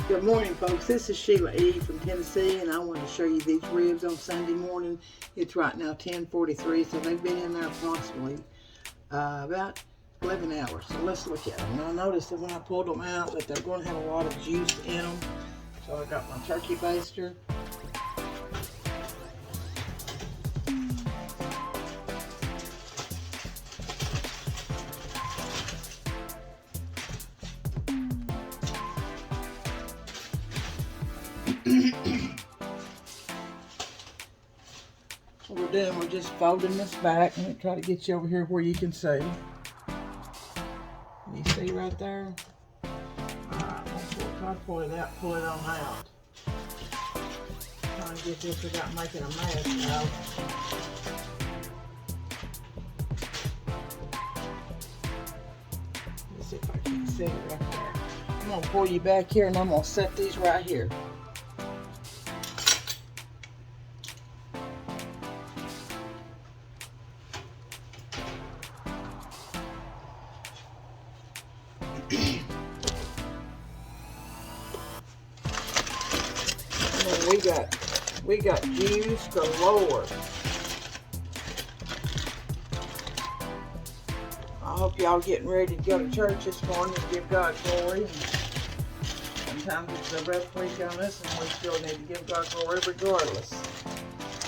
Good morning, folks. This is Sheila E. from Tennessee, and I want to show you these ribs on Sunday morning. It's right now 10:43, so they've been in there approximately about 11 hours. So let's look at them. And I noticed that when I pulled them out that they're going to have a lot of juice in them. So I got my turkey baster. What we're doing, we're just folding this back. Let me try to get you over here where you can see. Can you see right there? Alright, try to pull it out, pull it on out. Trying to get this without making a mess now. Let's see if I can see it right there. I'm going to pull you back here and I'm going to set these right here. We got juice galore. I hope y'all getting ready to go to church this morning and give God glory. Sometimes it's the best week on us, and we still need to give God glory regardless.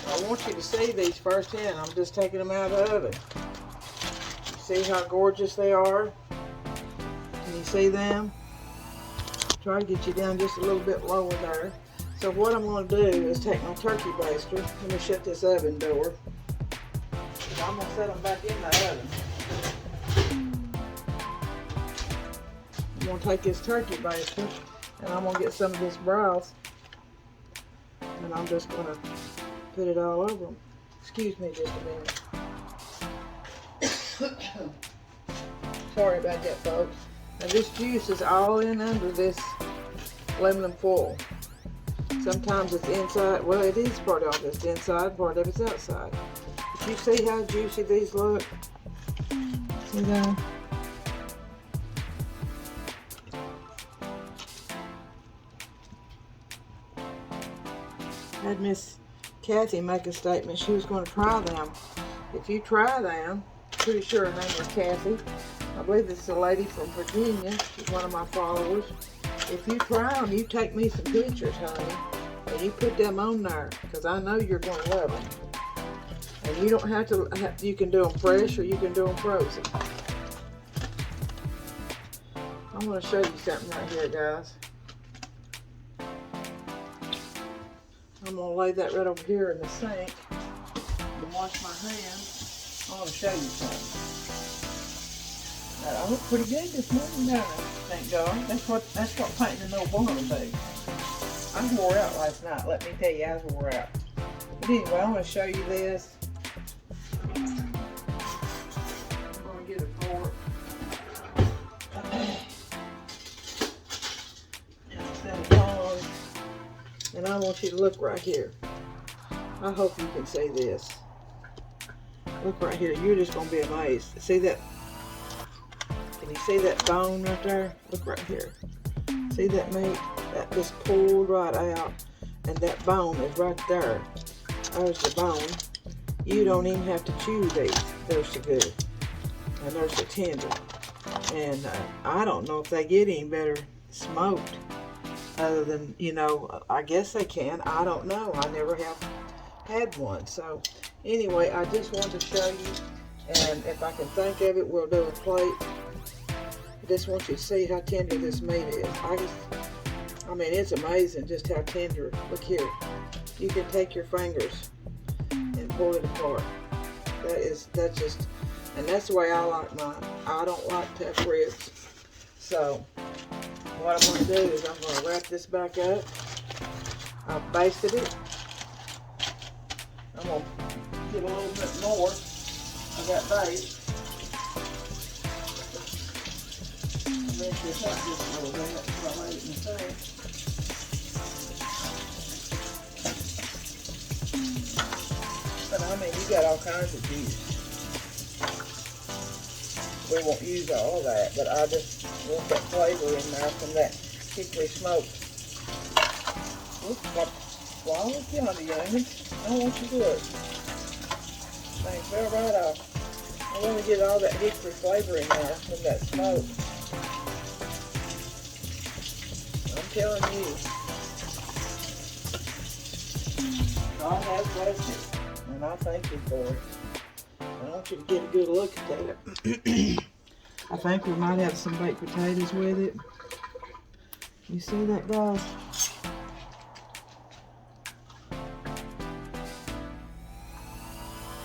I want you to see these firsthand. I'm just taking them out of the oven. You see how gorgeous they are? Can you see them? Try to get you down just a little bit lower there. So what I'm going to do is take my turkey baster. Let me shut this oven door. I'm going to set them back in the oven. I'm going to take this turkey baster and I'm going to get some of this broth and I'm just going to put it all over them. Excuse me just a minute. Sorry about that, folks. Now this juice is all in under this aluminum foil. Sometimes it's inside, well it is part of it's inside, part of it's outside. But you see how juicy these look? See that? I had Miss Kathy make a statement she was going to try them. If you try them, pretty sure her name was Kathy. I believe this is a lady from Virginia. She's one of my followers. If you try them, you take me some pictures, honey, and you put them on there, because I know you're going to love them. And you don't have to, you can do them fresh or you can do them frozen. I'm going to show you something right here, guys. I'm going to lay that right over here in the sink and wash my hands. I want to show you something. I look pretty good this morning, don't I? Thank God. That's what painting an old barn will do. I wore out last night. Let me tell you, I wore out. But anyway, I want to show you this. I'm going to get a fork. And I want you to look right here. I hope you can see this. Look right here. You're just going to be amazed. See that? Can you see that bone right there? Look right here. See that meat? That just pulled right out. And that bone is right there. There's the bone. You don't even have to chew these. They're so good. And they're so tender. And I don't know if they get any better smoked. Other than, you know, I guess they can. I don't know. I never have had one. So, anyway, I just wanted to show you. And if I can think of it, we'll do a plate. I just want you to see how tender this meat is. I mean, it's amazing just how tender. Look here. You can take your fingers and pull it apart. That's just, and that's the way I like mine. I don't like tough ribs. So, what I'm going to do is I'm going to wrap this back up. I've basted it. I'm gonna get a little bit more. I got bait. Make this up just a little bit before I lay it in the thing. But I mean, you got all kinds of juice. We won't use all of that, but I just want that flavor in there from that hickory smoke. Oops, got flowers behind the onions. I don't want you to look. Things fell right off. I want to get all that hickory flavor in there from that smoke. I'm telling you. God has blessed it, and I thank you for it. I want you to get a good look at that. I think we might have some baked potatoes with it. You see that, guys?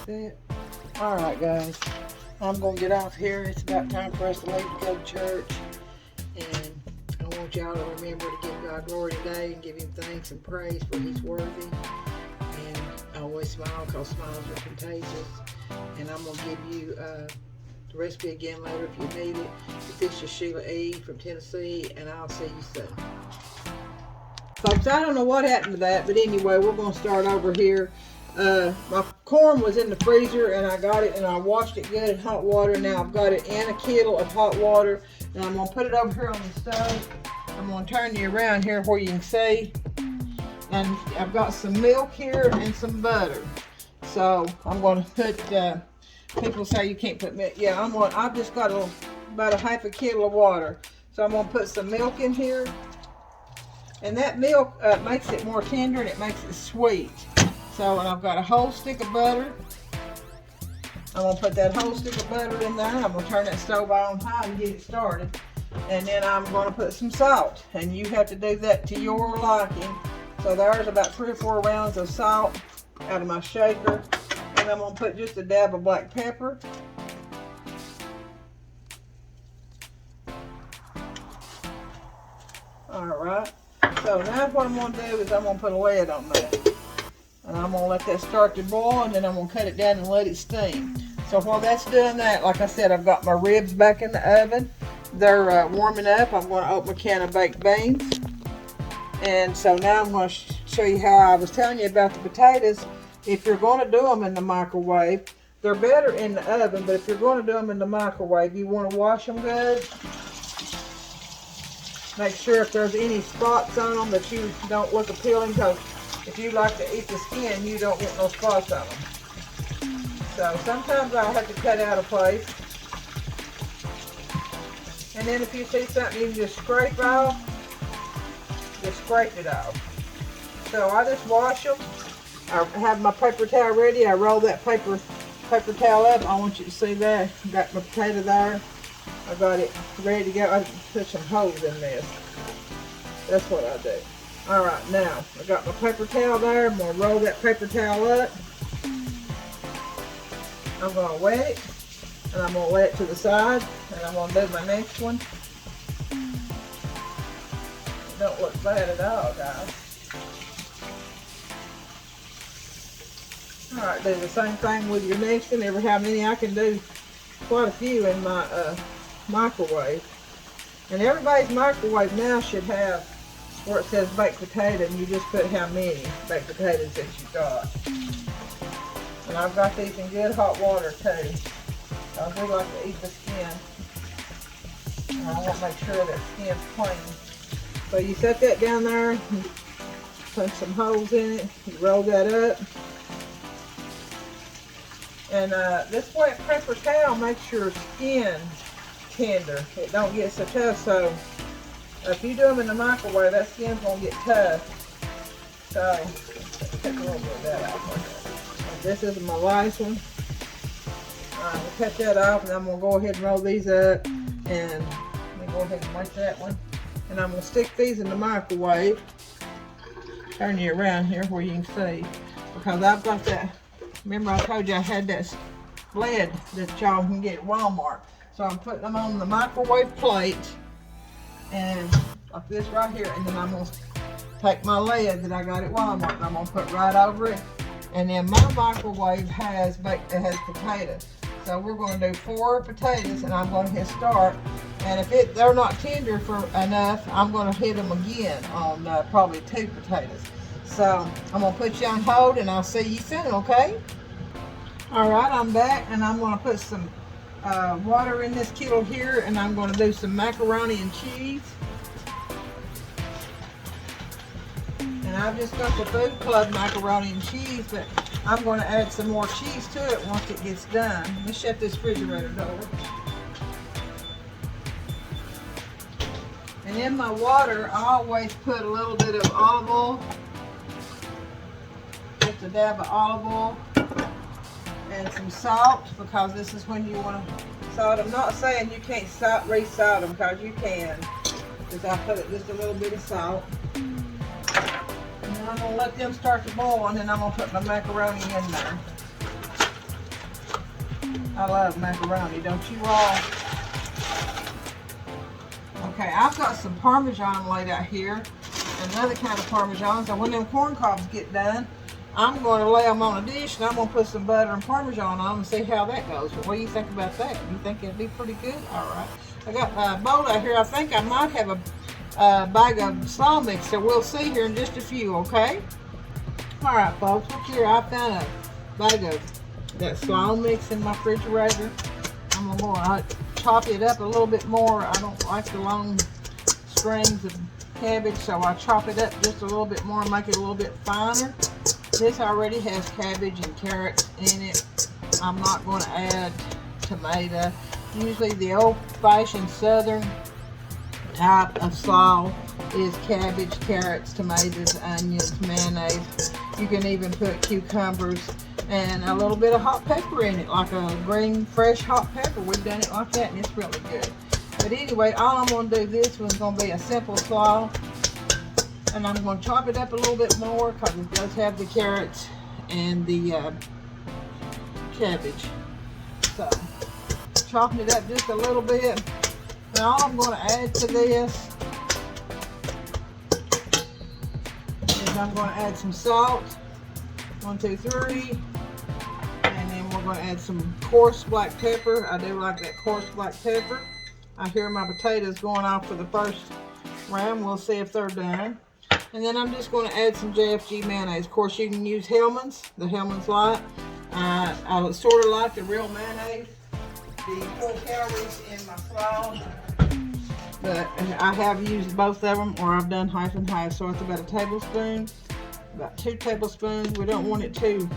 See it? Alright, guys. I'm going to get off here. It's about time for us to leave to go to church. And I want y'all to remember to give God glory today and give Him thanks and praise, for He's worthy. And always smile, because smiles are contagious. And I'm going to give you the recipe again later if you need it. This is Sheila E. from Tennessee, and I'll see you soon. Folks, I don't know what happened to that, but anyway, we're going to start over here. My corn was in the freezer, and I got it, and I washed it good in hot water. Now I've got it in a kettle of hot water, and I'm going to put it over here on the stove. I'm going to turn you around here where you can see. And I've got some milk here and some butter. So I'm going to put, people say you can't put milk. Yeah, I've just got about a half a kettle of water. So I'm going to put some milk in here. And that milk makes it more tender, and it makes it sweet. So, and I've got a whole stick of butter. I'm going to put that whole stick of butter in there. I'm going to turn that stove on high and get it started. And then I'm going to put some salt. And you have to do that to your liking. So there's about 3 or 4 rounds of salt out of my shaker. And I'm going to put just a dab of black pepper. Alright. So now what I'm going to do is I'm going to put a lid on that. And I'm going to let that start to boil, and then I'm going to cut it down and let it steam. So while that's doing that, like I said, I've got my ribs back in the oven. They're warming up. I'm going to open a can of baked beans. And so now I'm going to show you how I was telling you about the potatoes. If you're going to do them in the microwave, they're better in the oven, but if you're going to do them in the microwave, you want to wash them good. Make sure if there's any spots on them that you don't look appealing, because if you like to eat the skin, you don't want no spots on them. So sometimes I have to cut out a place. And then if you see something you can just scrape off, just scrape it off. So I just wash them. I have my paper towel ready. I roll that paper towel up. I want you to see that. Got my potato there. I got it ready to go. I put some holes in this. That's what I do. Alright, now I got my paper towel there. I'm going to roll that paper towel up. I'm going to wet it. And I'm going to lay it to the side. And I'm going to do my next one. It don't look bad at all, guys. Alright, do the same thing with your next one. Ever how many I can do quite a few in my microwave. And everybody's microwave now should have where it says baked potato, and you just put how many baked potatoes that you got. And I've got these in good hot water too, because we like to eat the skin. And I want to make sure that skin's clean. So you set that down there, you punch some holes in it, you roll that up. And this wet paper towel makes your skin tender. It don't get so tough. So if you do them in the microwave, that skin's gonna get tough. So take a little bit of that off. And this is my last one. Alright, we'll cut that off, and I'm gonna go ahead and roll these up. And let me go ahead and make that one. And I'm gonna stick these in the microwave. Turn you around here where you can see, because I've got that. Remember I told you I had that lead that y'all can get at Walmart. So I'm putting them on the microwave plate, and like this right here, and then I'm going to take my lead that I got at Walmart, and I'm going to put right over it, And then my microwave has potatoes. So we're going to do 4 potatoes, and I'm going to hit start. And if they're not tender enough, I'm going to hit them again on probably 2 potatoes. So I'm going to put you on hold, and I'll see you soon, okay? All right, I'm back, and I'm going to put some water in this kettle here, and I'm going to do some macaroni and cheese. And I've just got the Food Club macaroni and cheese, but I'm going to add some more cheese to it once it gets done. Let me shut this refrigerator door. And in my water, I always put a little bit of olive oil, just a dab of olive oil, and some salt, because this is when you want to salt. I'm not saying you can't re-salt them, because you can. Because I put just a little bit of salt. And then I'm going to let them start to boil, and then I'm going to put my macaroni in there. I love macaroni, don't you all? Okay, I've got some Parmesan laid out here. Another kind of Parmesan. So when them corn cobs get done, I'm going to lay them on a dish, and I'm going to put some butter and Parmesan on them and see how that goes. What do you think about that? You think it'll be pretty good? All right. I got a bowl out here. I think I might have a bag of slaw mix, so we'll see here in just a few, okay? All right, folks. Look here. I found a bag of that slaw mix in my refrigerator. I'm going to chop it up a little bit more. I don't like the long strings of cabbage, so I chop it up just a little bit more and make it a little bit finer. This already has cabbage and carrots in it. I'm not going to add tomato. Usually the old-fashioned southern type of slaw is cabbage, carrots, tomatoes, onions, mayonnaise. You can even put cucumbers and a little bit of hot pepper in it, like a green, fresh hot pepper. We've done it like that, and it's really good. But anyway, all I'm going to do this one's going to be a simple slaw. And I'm going to chop it up a little bit more because it does have the carrots and the cabbage. So, chopping it up just a little bit. Now all I'm going to add to this is I'm going to add some salt. 1, 2, 3. And then we're going to add some coarse black pepper. I do like that coarse black pepper. I hear my potatoes going off for the first round. We'll see if they're done. And then I'm just going to add some JFG mayonnaise. Of course, you can use Hellmann's, the Hellmann's Light. I sort of like the real mayonnaise, the full calories in my slaw. But I have used both of them, or I've done half and half. So it's about a tablespoon, about 2 tablespoons. We don't want it too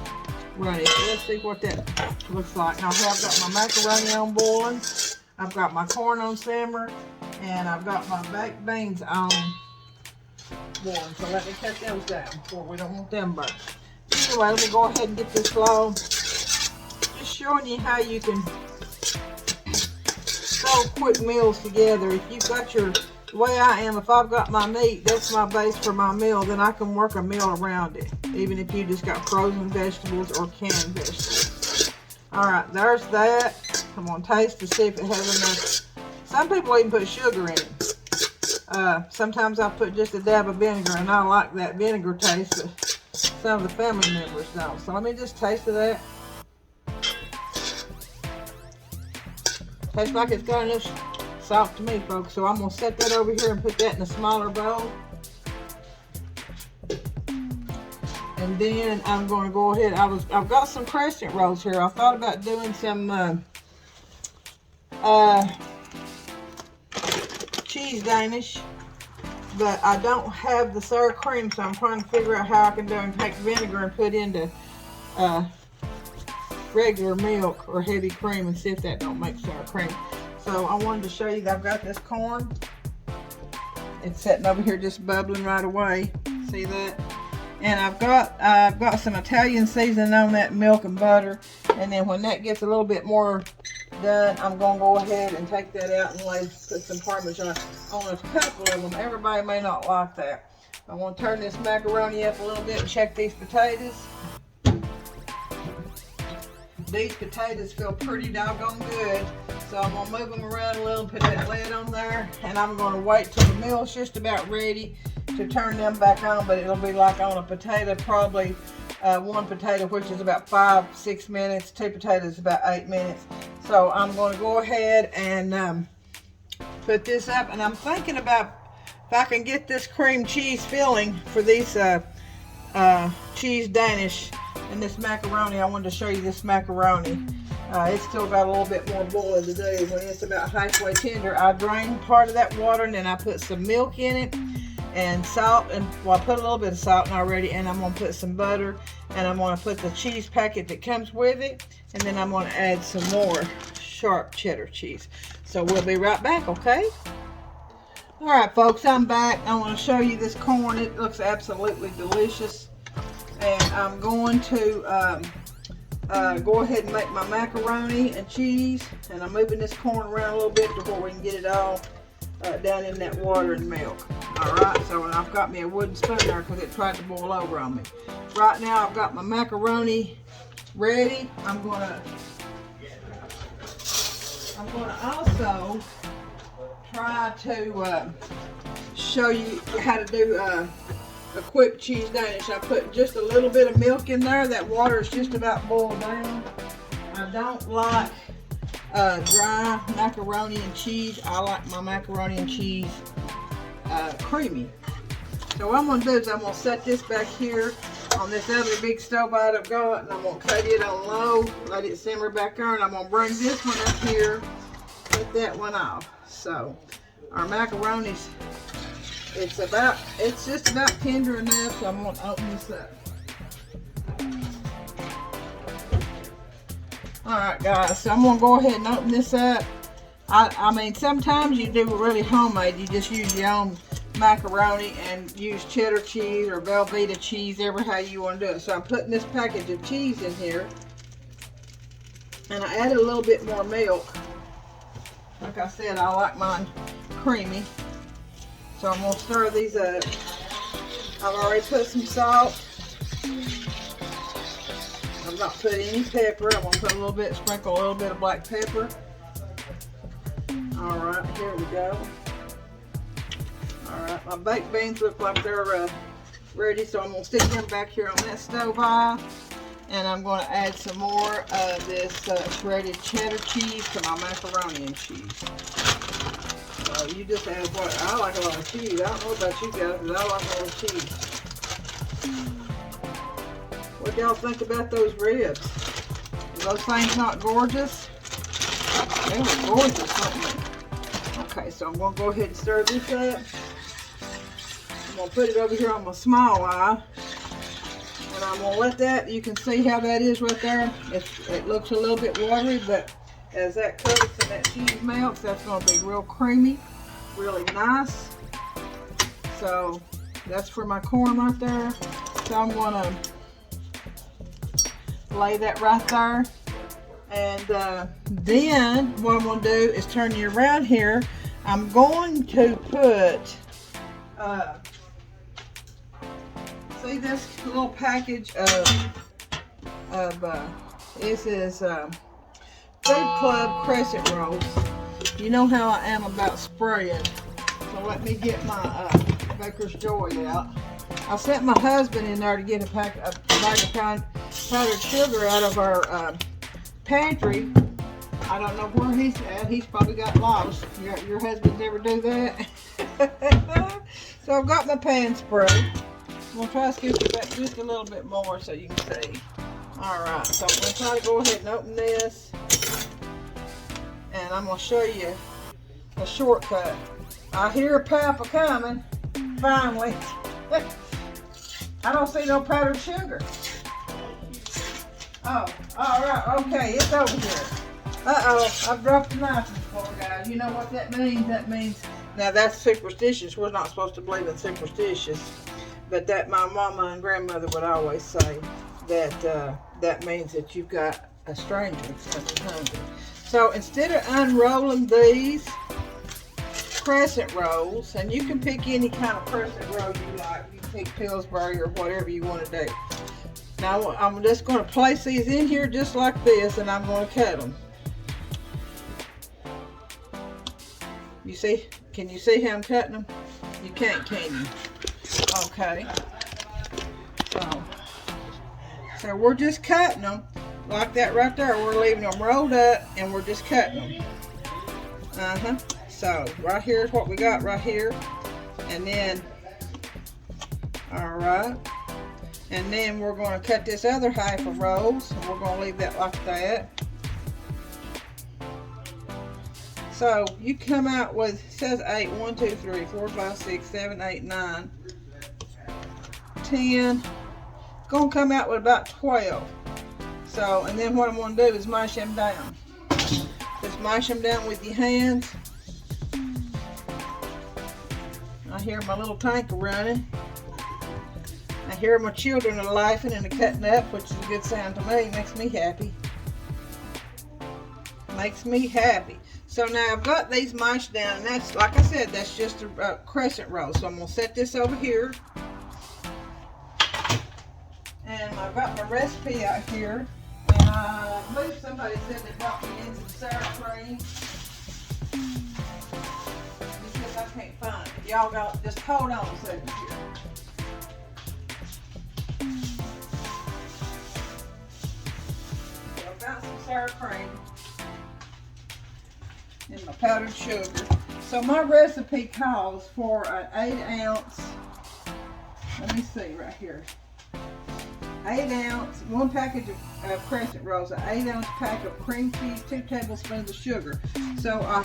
runny. So let's see what that looks like. Now I've got my macaroni on boiling. I've got my corn on simmer, and I've got my baked beans on boiling. So let me cut those down before we don't want them burnt. Anyway, let me go ahead and get this slaw. Just showing you how you can throw quick meals together. If you've got the way I am, if I've got my meat, that's my base for my meal, then I can work a meal around it. Even if you just got frozen vegetables or canned vegetables. All right, there's that. I'm going to taste to see if it has enough. Some people even put sugar in it. Sometimes I put just a dab of vinegar, and I like that vinegar taste, but some of the family members don't. So let me just taste of that. Tastes like it's got enough salt to me, folks. So I'm going to set that over here and put that in a smaller bowl. And then I'm going to go ahead. I've got some crescent rolls here. I thought about doing some cheese Danish, but I don't have the sour cream, so I'm trying to figure out how I can do and take vinegar and put into regular milk or heavy cream and see if that don't make sour cream. So I wanted to show you that I've got this corn. It's sitting over here just bubbling right away. See that? And I've got some Italian seasoning on that milk and butter. And then when that gets a little bit more done, I'm going to go ahead and take that out and put some Parmesan on a couple of them. Everybody may not like that. I want to turn this macaroni up a little bit and check these potatoes. These potatoes feel pretty doggone good. So I'm going to move them around a little, put that lid on there, and I'm going to wait till the meal's just about ready to turn them back on, but it'll be like on a potato, probably one potato, which is about 5-6 minutes. 2 potatoes about 8 minutes. So I'm going to go ahead and put this up, and I'm thinking about if I can get this cream cheese filling for these cheese Danish and this macaroni. I wanted to show you this macaroni. It's still got a little bit more boiling to do. When it's about halfway tender, I drain part of that water, and then I put some milk in it and salt, and well, I put a little bit of salt in already, and I'm going to put some butter, and I'm going to put the cheese packet that comes with it, and then I'm going to add some more sharp cheddar cheese. So we'll be right back, okay? All right, folks, I'm back. I want to show you this corn. It looks absolutely delicious, and I'm going to go ahead and make my macaroni and cheese, and I'm moving this corn around a little bit before we can get it all down in that water and milk. All right, so I've got me a wooden spoon there because it tried to boil over on me. Right now I've got my macaroni ready. I'm gonna also try to show you how to do a quick cheese Danish. I put just a little bit of milk in there. That water is just about boiled down. I don't like dry macaroni and cheese. I like my macaroni and cheese creamy. So what I'm going to do is I'm going to set this back here on this other big stove I've got, and I'm going to cut it on low, let it simmer back there, and I'm going to bring this one up here, put that one off. So our macaroni's, it's just about tender enough, so I'm going to open this up. Alright guys, so I'm going to go ahead and open this up. I mean, sometimes you do really homemade, you just use your own macaroni and use cheddar cheese or Velveeta cheese, ever how you want to do it. So I'm putting this package of cheese in here, and I added a little bit more milk. Like I said, I like mine creamy. So I'm going to stir these up. I've already put some salt. I've not put any pepper. I'm going to put a little bit, sprinkle a little bit of black pepper. Alright, here we go. Alright, my baked beans look like they're ready, so I'm going to stick them back here on that stove eye. And I'm going to add some more of this shredded cheddar cheese to my macaroni and cheese. So you just add what? I like a lot of cheese. I don't know about you guys, but I like a lot of cheese. What y'all think about those ribs? Are those things not gorgeous? They were gorgeous, weren't they? Okay, so I'm going to go ahead and stir this up. I'm going to put it over here on my small eye. And I'm going to let that, you can see how that is right there. It looks a little bit watery, but as that cooks and that cheese melts, that's going to be real creamy, really nice. So that's for my corn right there. So I'm going to lay that right there. And then what I'm going to do is turn you around here. I'm going to put, see this little package of this is Food Club crescent rolls. You know how I am about spraying. So let me get my Baker's Joy out. I sent my husband in there to get a bag of powdered sugar out of our pantry. I don't know where he's at. He's probably got lost. Your husband ever do that? So I've got my pan spray. I'm going to try to scoop it back just a little bit more so you can see. Alright, so I'm going to try to go ahead and open this. And I'm going to show you a shortcut. I hear Papa coming. Finally. I don't see no powdered sugar. Oh, alright, okay, it's over here. Uh-oh, I've dropped the knife before, guys. You know what that means? That means, now that's superstitious. We're not supposed to believe in superstitious. But that my mama and grandmother would always say that that means that you've got a stranger that's hungry. So instead of unrolling these crescent rolls, and you can pick any kind of crescent roll you like. You can pick Pillsbury or whatever you want to do. Now I'm just going to place these in here just like this, and I'm going to cut them. You see? Can you see how I'm cutting them? You can't, can you? Okay. So So we're just cutting them like that right there. We're leaving them rolled up and we're just cutting them. So right here is what we got right here. And then, all right. And then we're going to cut this other half of rolls. And we're going to leave that like that. So you come out with, it says 8, 1, 2, 3, 4, 5, 6, 7, 8, 9, 10. Gonna come out with about 12. So, and then what I'm gonna do is mash them down. Just mash them down with your hands. I hear my little tanker running. I hear my children are laughing and cutting up, which is a good sound to me. Makes me happy. Makes me happy. So now I've got these mashed down, and that's, like I said, that's just a crescent roll. So I'm gonna set this over here. And I've got my recipe out here. And I believe somebody said they brought me in some sour cream. Because I can't find it. Y'all got, just hold on a second here. So I've got some sour cream and my powdered sugar. So my recipe calls for an 8-ounce, let me see right here, 8-ounce, 1 package of crescent rolls, an 8-ounce pack of cream cheese, 2 tablespoons of sugar. So I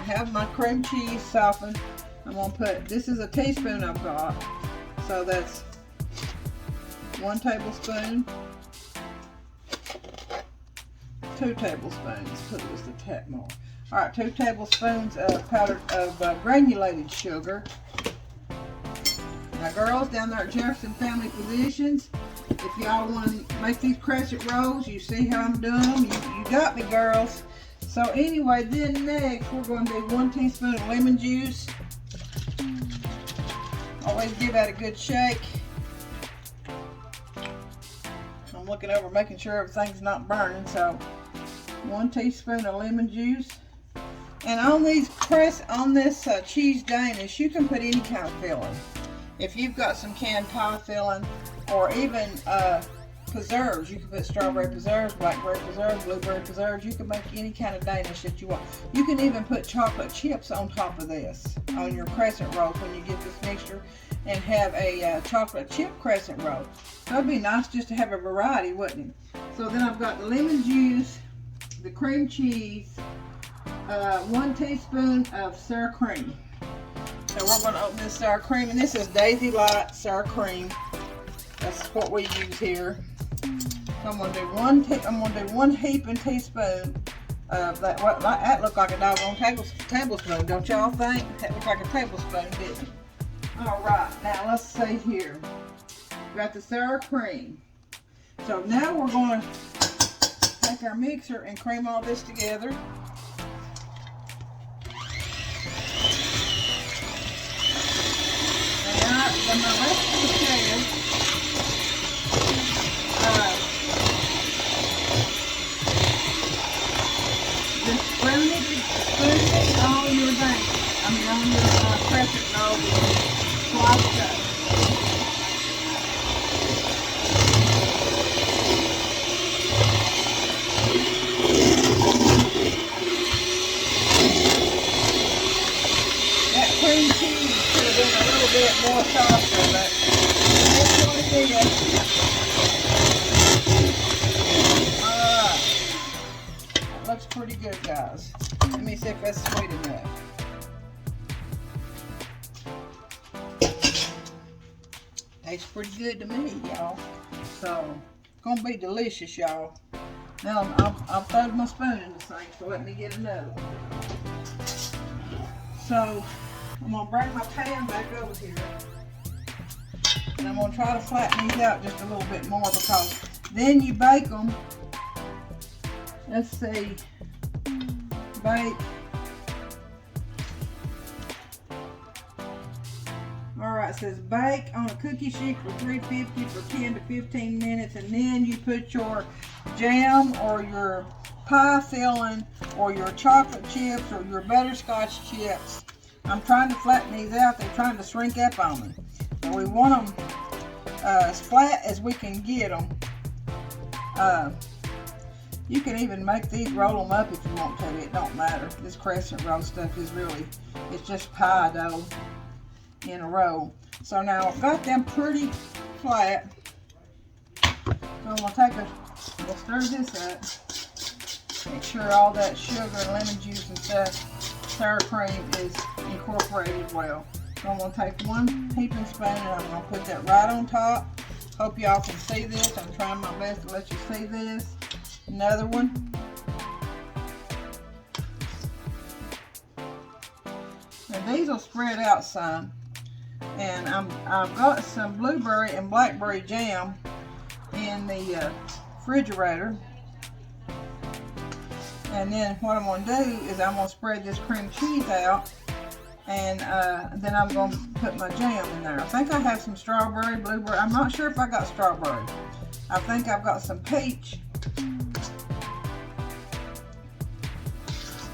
have my cream cheese softened. I'm gonna put, this is a teaspoon I've got, so that's 1 tablespoon, 2 tablespoons, put it just a tad more. All right, 2 tablespoons of granulated sugar. Now girls down there at Jefferson Family Physicians, if y'all want to make these crescent rolls, you see how I'm doing them, you got me girls. So anyway, then next we're going to do 1 teaspoon of lemon juice. Always give that a good shake. I'm looking over making sure everything's not burning, so 1 teaspoon of lemon juice. And on these cheese danish, you can put any kind of filling. If you've got some canned pie filling, or even preserves, you can put strawberry preserves, blackberry preserves, blueberry preserves. You can make any kind of danish that you want. You can even put chocolate chips on top of this, on your crescent rolls when you get this mixture, and have a chocolate chip crescent roll. That'd be nice just to have a variety, wouldn't it? So then I've got the lemon juice, the cream cheese, 1 teaspoon of sour cream. So we're going to open this sour cream, and this is Daisy Light sour cream. That's what we use here. So I'm going to do 1 heaping teaspoon of that. Well, that looked like a doggone tablespoon, don't y'all think? That looked like a tablespoon, didn't it? All right, now let's see here. We got the sour cream. So now we're going to take our mixer and cream all this together. And my recipe says just spoon it on your on your crescent roll with sliced up. That cream cheese should have been a little bit more softer, but that's what it is. Alright. That looks pretty good, guys. Let me see if that's sweet enough. Tastes pretty good to me, y'all. So, it's gonna be delicious, y'all. Now, I've thrown my spoon in the sink, so let me get another one. So, I'm going to bring my pan back over here. And I'm going to try to flatten these out just a little bit more, because then you bake them. Let's see. Bake. Alright, it says bake on a cookie sheet for 350 for 10 to 15 minutes. And then you put your jam or your pie filling or your chocolate chips or your butterscotch chips. I'm trying to flatten these out. They're trying to shrink up on me. And we want them as flat as we can get them. You can even make these, roll them up if you want to. It don't matter. This crescent roll stuff is really, it's just pie dough in a roll. So now I've got them pretty flat. So I'm going to we'll stir this up. Make sure all that sugar and lemon juice and stuff, sour cream is incorporated well. So I'm going to take one heaping spoon and I'm going to put that right on top. Hope y'all can see this. I'm trying my best to let you see this. Another one. And these will spread out some. And I've got some blueberry and blackberry jam in the refrigerator. And then what I'm going to do is I'm going to spread this cream cheese out. And then I'm going to put my jam in there. I think I have some strawberry, blueberry. I'm not sure if I got strawberry. I think I've got some peach.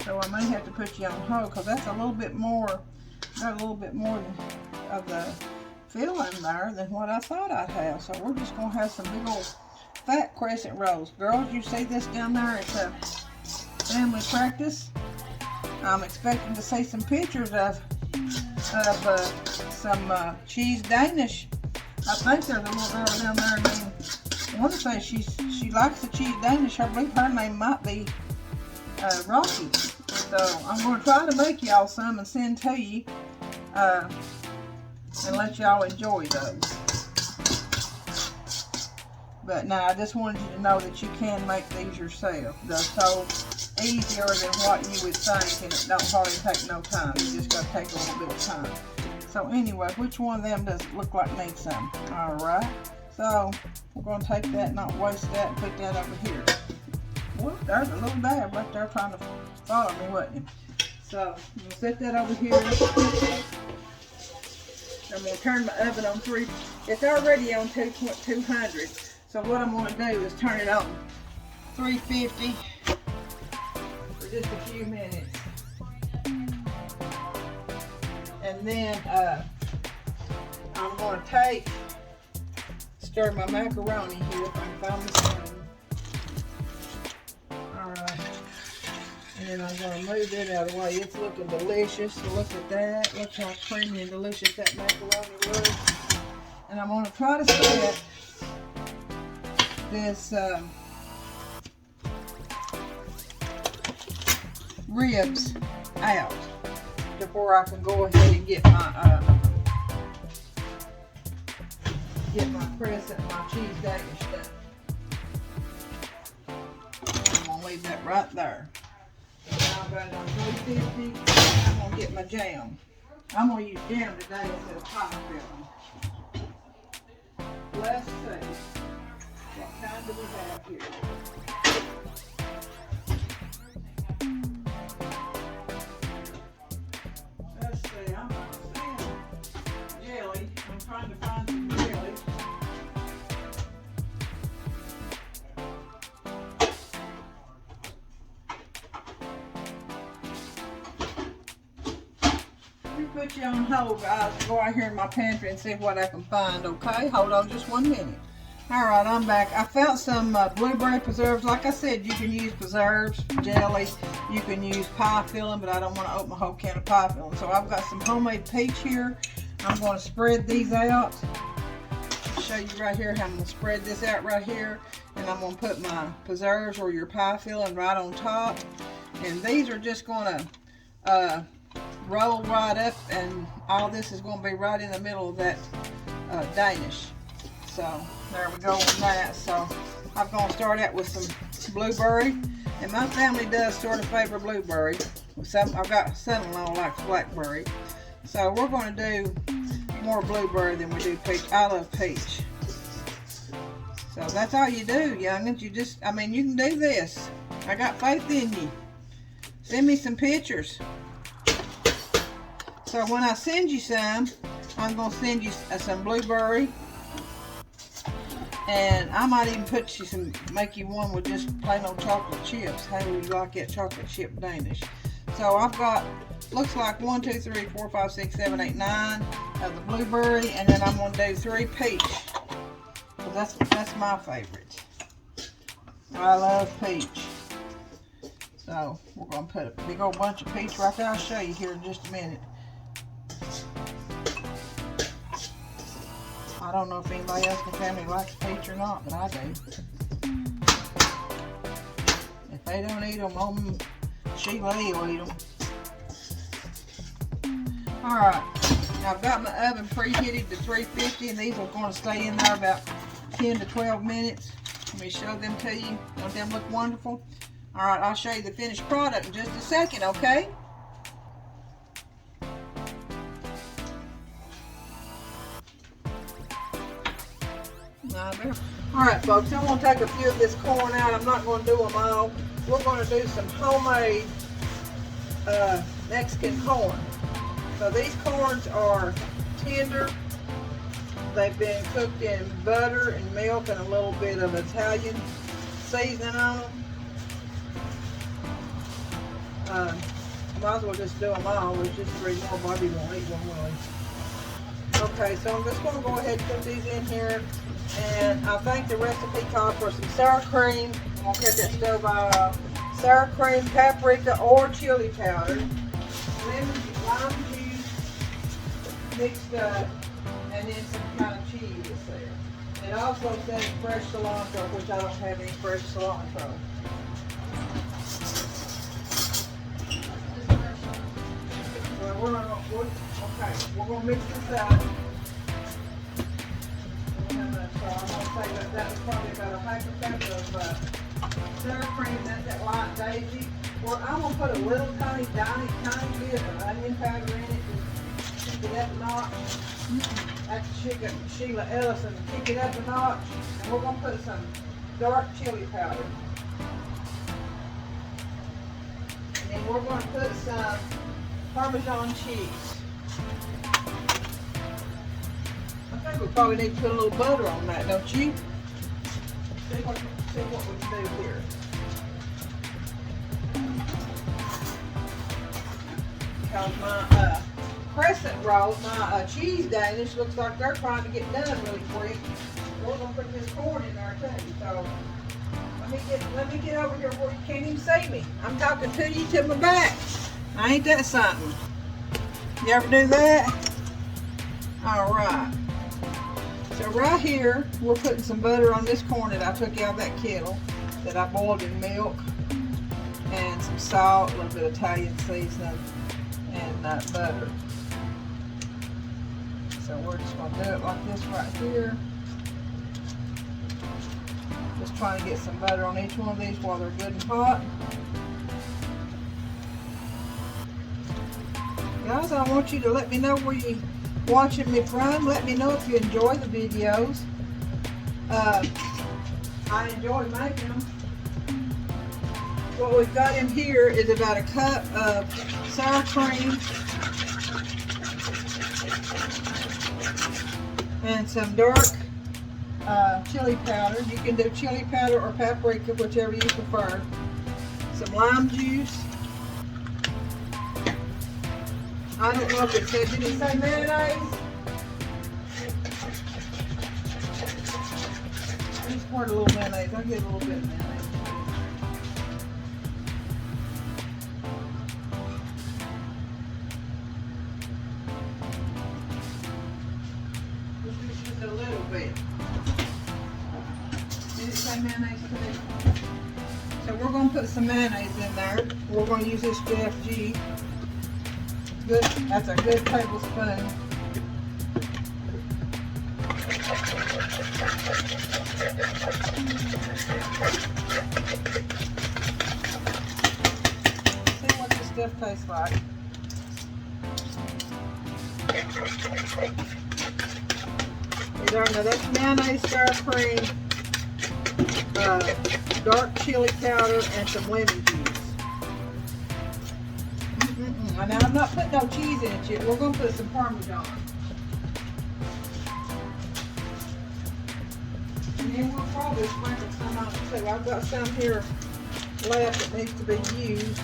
So I may have to put you on hold because that's a little bit more, got a little bit more of the filling there than what I thought I'd have. So we're just going to have some big old fat crescent rolls. Girls, you see this down there? It's a family practice. I'm expecting to see some pictures of some cheese Danish. I think there's a little girl down there named, I want to say she likes the cheese Danish. I believe her name might be Rocky. So I'm going to try to make y'all some and send to you and let y'all enjoy those. But now I just wanted you to know that you can make these yourself. They're so easier than what you would think, and it don't hardly take no time. You just got to take a little bit of time. So anyway, which one of them does it look like needs some? All right. So we're going to take that, not waste that, and put that over here. Well, there's a little dab right there trying to follow me, wasn't it? So I'm going to set that over here. I'm going to turn my oven on 3. It's already on 200. So what I'm going to do is turn it on 350 for just a few minutes. And then I'm going to stir my macaroni here if I can find the spoon. Alright. And then I'm going to move it out of the way. It's looking delicious. So look at that. Look how creamy and delicious that macaroni was. And I'm going to try to set this ribs out before I can go ahead and get my crescent, my cheese Danish done. I'm gonna leave that right there. Now I've got it on 350. I'm gonna get my jam. I'm gonna use jam today instead of pie filling. Let's see. What kind do we have here? Let's see, I'm not seeing jelly. I'm trying to find some jelly. Let me put you on hold, guys. Go out here in my pantry and see what I can find, okay? Hold on just 1 minute. Alright, I'm back. I found some blueberry preserves. Like I said, you can use preserves, jelly. You can use pie filling, but I don't want to open a whole can of pie filling. So I've got some homemade peach here. I'm going to spread these out. I'll show you right here how I'm going to spread this out right here. And I'm going to put my preserves or your pie filling right on top. And these are just going to roll right up, and all this is going to be right in the middle of that Danish. So there we go on that. So I'm going to start out with some blueberry, and my family does sort of favor blueberry. I've got son-in-law likes blackberry, so we're going to do more blueberry than we do peach. I love peach. So that's all you do, youngins. You just, I mean, you can do this. I got faith in you. Send me some pictures. So when I send you some, I'm going to send you some blueberry. And I might even put you make you one with just plain old chocolate chips. How do you like that chocolate chip Danish? So I've got, looks like 1, 2, 3, 4, 5, 6, 7, 8, 9 of the blueberry. And then I'm going to do 3 peach. Because that's my favorite. I love peach. So we're going to put a big old bunch of peach right there. I'll show you here in just a minute. I don't know if anybody else in the family likes peach or not, but I do. If they don't eat them, Sheila will eat them. Alright, now I've got my oven preheated to 350, and these are going to stay in there about 10 to 12 minutes. Let me show them to you. Don't them look wonderful? Alright, I'll show you the finished product in just a second, okay? Alright folks, I'm going to take a few of this corn out. I'm not going to do them all. We're going to do some homemade Mexican corn. So these corns are tender. They've been cooked in butter and milk and a little bit of Italian seasoning on them. Might as well just do them all. There's just 3 more. Bobby won't eat one, will he? Okay, so I'm just going to go ahead and put these in here. And I think the recipe calls for some sour cream. I'm going to cut that stove off. Sour cream, paprika, or chili powder. Lime juice mixed up. And then some kind of cheese there. It also says fresh cilantro, which I don't have any fresh cilantro. Well, we're going to mix this out. So I'm going to say that was probably about a half a cup of sour cream. That's that light daisy. Well, I'm going to put a little tiny bit of onion powder in it to keep it up a notch. That's Sheila Ellison, kick it up a notch. And we're going to put some dark chili powder. And then we're going to put some Parmesan cheese. I think we probably need to put a little butter on that, don't you? See what we can do here. Because my crescent rolls, my cheese danish, looks like they're trying to get done really quick. We're going to put this corn in there too. So let me get over here where you can't even see me. I'm talking to you to my back. Ain't that something? You ever do that? Alright. So right here, we're putting some butter on this corn that I took out of that kettle that I boiled in milk. And some salt, a little bit of Italian seasoning, and butter. So we're just going to do it like this right here. Just trying to get some butter on each one of these while they're good and hot. Guys, I want you to let me know where you're watching me from. Let me know if you enjoy the videos. I enjoy making them. What we've got in here is about a cup of sour cream and some dark chili powder. You can do chili powder or paprika, whichever you prefer. Some lime juice. I don't know if it said, did it say mayonnaise? I just poured a little mayonnaise. I'll get a little bit of mayonnaise. Just a little bit. Did it say mayonnaise too? So we're going to put some mayonnaise in there. We're going to use this Jeff G. Good, that's a good tablespoon. See what this stuff tastes like. Now that's mayonnaise, sour cream, dark chili powder, and some lemon juice. Now I'm not putting no cheese in it yet. We're going to put some Parmesan. And then we'll probably sprinkle some on it too. I've got some here left that needs to be used.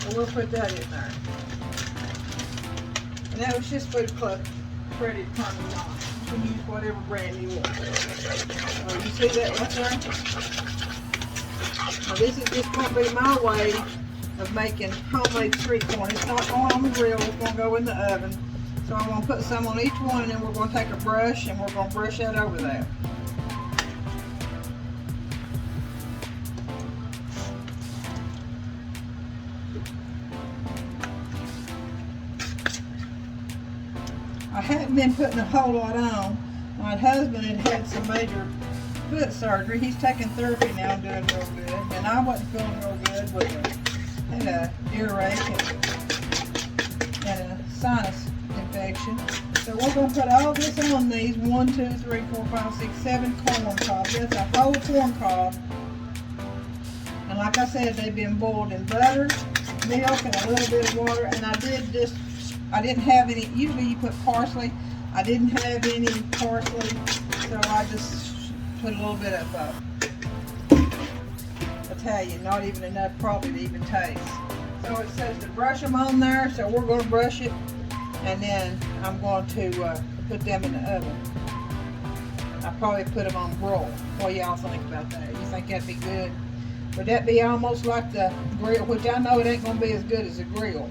And we'll put that in there. And that was just Food Club shredded Parmesan. You can use whatever brand you want. You see that right there? Now this is just going to be my way of making homemade sweet corn. It's not going on the grill, it's going to go in the oven. So I'm going to put some on each one, and then we're going to take a brush and we're going to brush that over there. I haven't been putting a whole lot on. My husband had had some major foot surgery. He's taking therapy now and doing real good. And I wasn't feeling real good with had a earache and a sinus infection. So we're going to put all this on these 1, 2, 3, 4, 5, 6, 7 corn cobs. That's a whole corn cob. And like I said, they've been boiled in butter, milk, and a little bit of water. And I didn't have any, usually you put parsley. I didn't have any parsley, so I just put a little bit of Italian, not even enough probably to even taste. So it says to brush them on there, so we're going to brush it, and then I'm going to put them in the oven. I'll probably put them on broil. What do y'all think about that? You think that'd be good? Would that be almost like the grill, which I know it ain't going to be as good as the grill.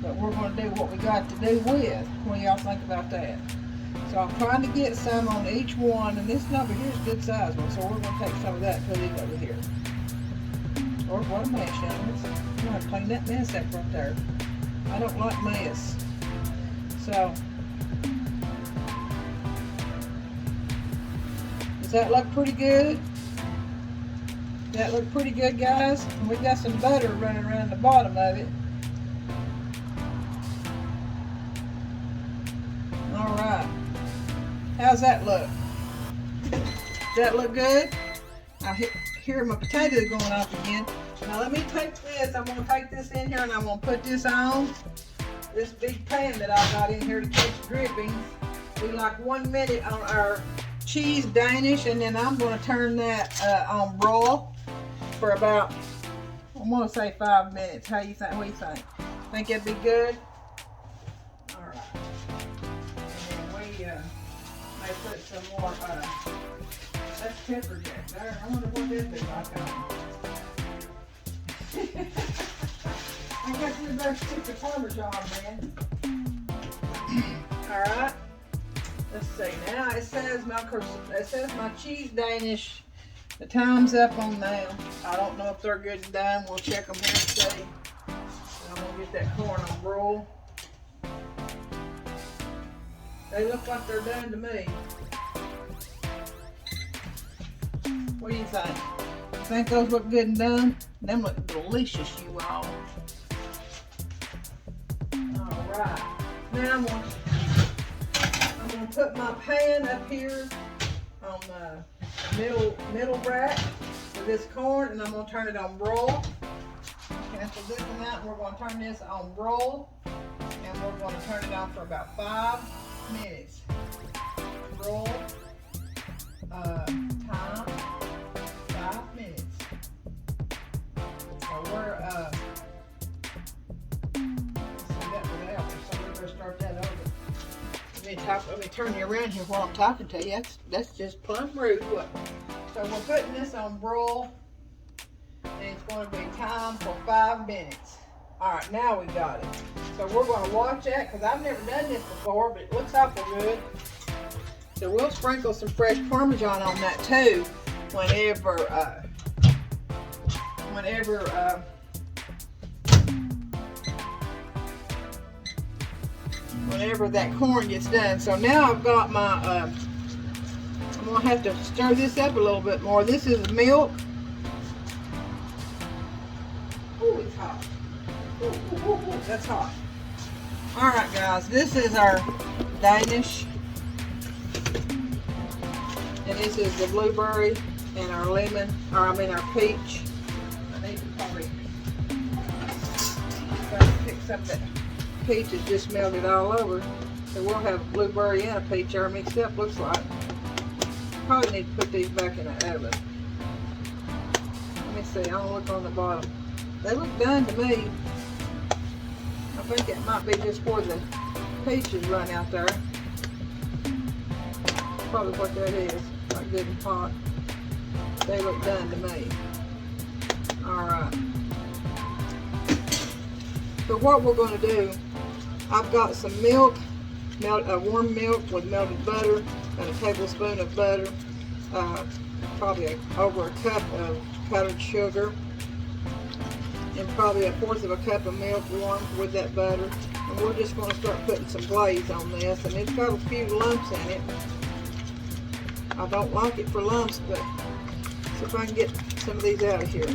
But we're going to do what we got to do with. What do y'all think about that? So I'm trying to get some on each one, and this over here is a good size one, so we're going to take some of that and put it over here. Or what a mess, y'all. I'm going to clean that mess up right there. I don't like mess. So, does that look pretty good? Does that look pretty good, guys? And we got some butter running around the bottom of it. Alright, how's that look? Does that look good? I hear my potatoes going off again. Now let me take this, I'm going to take this in here and I'm going to put this on this big pan that I got in here to catch drippings. We like 1 minute on our cheese Danish, and then I'm going to turn that on broil for about, I'm going to say 5 minutes. How you think? What do you think? Think it'd be good? Alright. I put some more, that's pepper jack there. I wonder what this is like on. I guess we better stick the Parmesan, man. Alright. Let's see. Now it says my cheese Danish. The time's up on them. I don't know if they're good and done. We'll check them here and see. I'm going to get that corn on broil. They look like they're done to me. What do you think? Think those look good and done? Them look delicious, you all. Alright. Now I'm going to put my pan up here on the middle rack for this corn, and I'm going to turn it on broil. Cancel this one out, and we're going to turn this on broil, and we're going to turn it on for about 5 minutes. Broil time 5 minutes. So we're see that was out there, so we're gonna start that over. Let me turn you around here while I'm talking to you. That's just plumb rude. What? So we're putting this on broil, and it's going to be time for 5 minutes. Alright, now we got it. So we're going to watch that, because I've never done this before, but it looks awful good. So we'll sprinkle some fresh Parmesan on that too, whenever that corn gets done. So now I've got my, I'm going to have to stir this up a little bit more. This is milk. Ooh, it's hot. Ooh, that's hot. Alright guys, this is our Danish. And this is the blueberry and our lemon, or I mean our peach. I need to probably pick some of that peach is just melted all over. So we'll have a blueberry and a peach there mixed up, looks like. Probably need to put these back in the oven. Let me see, I'll look on the bottom. They look done to me. I think it might be just where the peaches run out there. probably what that is. Like good and hot. They look done to me. Alright. So what we're going to do, I've got some milk, warm milk with melted butter, and a tablespoon of butter, probably over a cup of powdered sugar, and probably 1/4 of a cup of milk warmed with that butter. And we're just going to start putting some glaze on this, and it's got a few lumps in it. I don't like it for lumps, but see if I can get some of these out of here.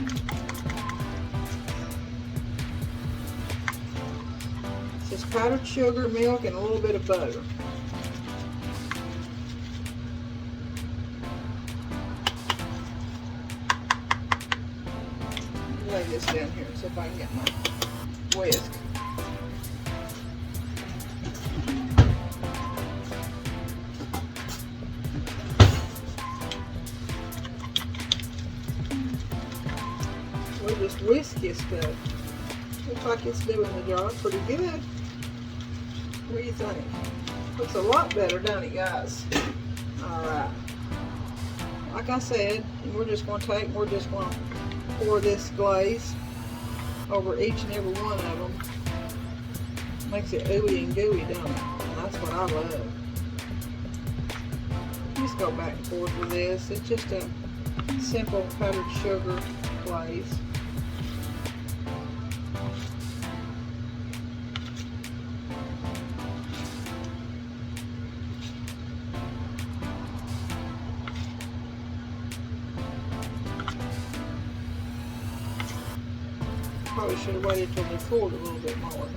It's just powdered sugar, milk, and a little bit of butter. Lay this down here and see if I can get my whisk. We'll just whisk this stuff. Looks like it's doing the job pretty good. What do you think? Looks a lot better, doesn't it, guys? Alright. Like I said, we're just going to pour this glaze over each and every one of them. Makes it ooey and gooey, don't it? And that's what I love. Just go back and forth with this. It's just a simple powdered sugar glaze. Probably should have waited till they cooled a little bit more.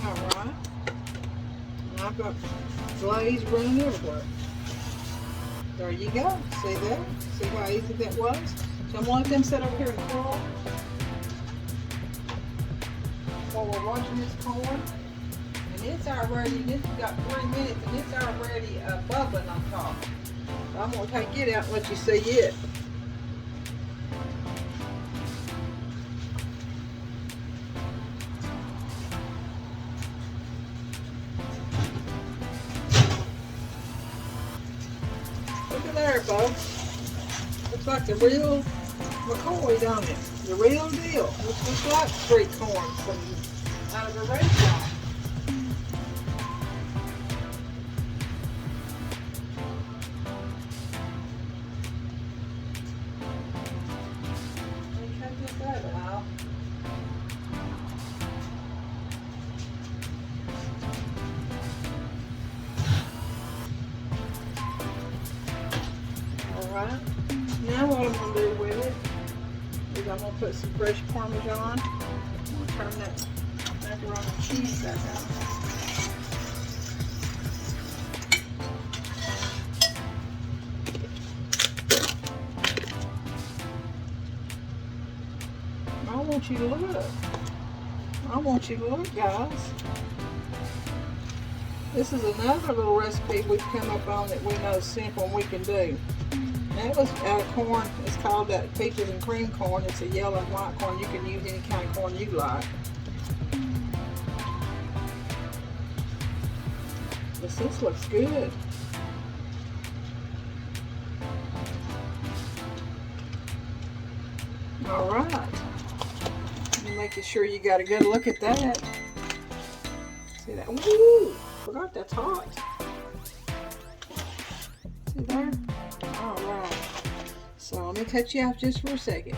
Alright. And I've got glaze running everywhere. There you go. See that? See how easy that was? So I'm going to let them sit over here and cool while we're watching this corn. And it's already, it's got 3 minutes and it's already bubbling on top. So I'm going to take it out and let you see it. Look at there, folks. Looks like the real McCoy, don't it? The real deal. Looks just like street corn from out of a restaurant. Let me cut this out. Alright, now what I'm going to do with it is I'm going to put some fresh Parmesan. I'm going to turn that macaroni and cheese back out. I want you to look. I want you to look, guys. This is another little recipe we've come up on that we know is simple and we can do. That was out of corn. It's called that peaches and cream corn. It's a yellow and white corn. You can use any kind of corn you like. This looks good. All right. Making sure you got a good look at that. See that? Woo! Forgot that's hot. See there? Alright. So let me cut you off just for a second.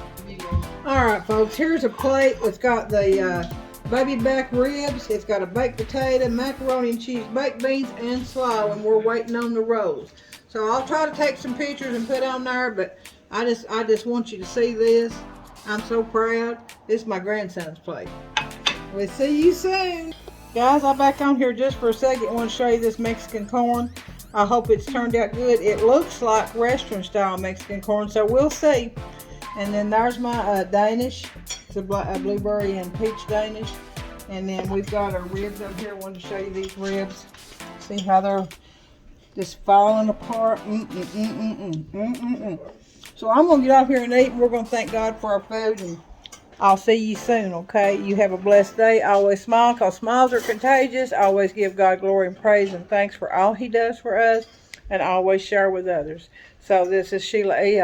Alright, folks, here's a plate. It's got the baby back ribs. It's got a baked potato, macaroni and cheese, baked beans, and slaw, and we're waiting on the rolls. So I'll try to take some pictures and put on there, but I just want you to see this. I'm so proud. This is my grandson's plate. We'll see you soon. Guys, I'm back on here just for a second. I want to show you this Mexican corn. I hope it's turned out good. It looks like restaurant style Mexican corn, so we'll see. And then there's my Danish. It's a blueberry and peach Danish. And then we've got our ribs up here. I wanted to show you these ribs. See how they're just falling apart. So I'm going to get off here and eat, and we're going to thank God for our food, and I'll see you soon, okay? You have a blessed day. Always smile, because smiles are contagious. Always give God glory and praise and thanks for all he does for us, and always share with others. So this is Sheila E.